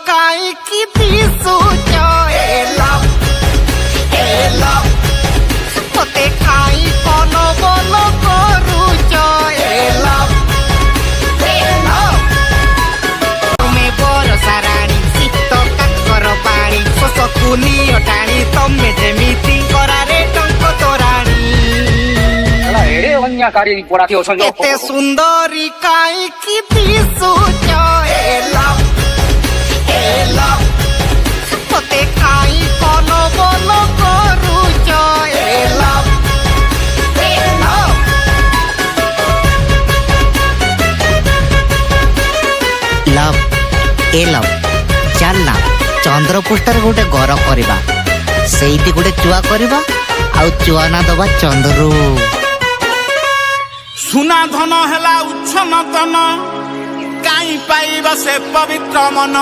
କାହିଁକି ଦିଶୁଛ ମତେ ଖାଇ କନ ବଲ କରୁଛ ତୁମେ ବରଷା ରାଣୀ ଶୀତ କାକର ପାଣି ଶୋଷକୁ ନିଅ ଟାଣି ତମେ ଯେମିତି କରାରେ ଟଙ୍କ ତୋରାଣୀ ଏତେ ସୁନ୍ଦରୀ କାହିଁକି ଦିଶୁଛ ମତେ ଖାଇ କନ ବଲ କରୁଛ ଲଭ୍ ଏ ଲଭ୍ ଚାଲ ନା ଚନ୍ଦ୍ରପୃଷ୍ଠରେ ଗୋଟେ ଘର କରିବା ସେଇଠି ଗୋଟେ ଚୁଆ କରିବା ଆଉ ଚୁଆ ନା ଦବା ଚନ୍ଦ୍ରୁ ସୁନା ଧନ ହେଲା ଉଚ୍ଛନ ତନ କାହିଁ ପାଇବା ସେ ପବିତ୍ର ମନ